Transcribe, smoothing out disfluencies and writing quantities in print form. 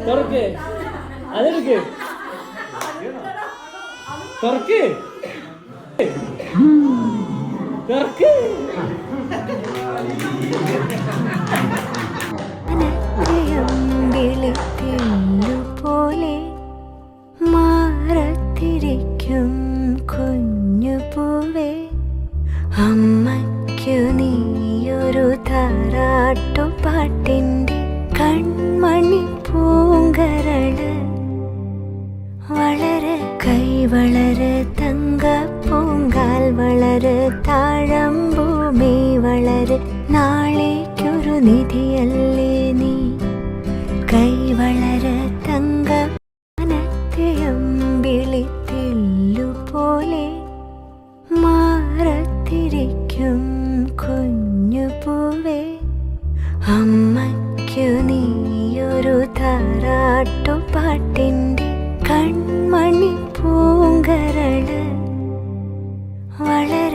തുറക്ക് അതെടുക്ക് തുറക്ക് തുറക്ക് പോലെ മാറത്തിരിക്കും കുഞ്ഞു പൂവേ അമ്മയ്ക്കു നീയൊരു താരാട്ടുപാട്ടിൻ്റെ കൺമണി പൂങ്കരള് വളര് കൈ വളര് തങ്ക പൂങ്കാൽ വളര് താഴമ്പൂമി വളര് നാളേക്കൊരു നിധിയല്ലേ നീ കൈ വളര് തങ്ക പോലെ മാറത്തിരിക്കും കുഞ്ഞു പൂവേ അമ്മയ്ക്കു നീയൊരു താരാട്ടുപാട്ടിൻ്റെ കൺമണി പൂങ്കരള് വളര്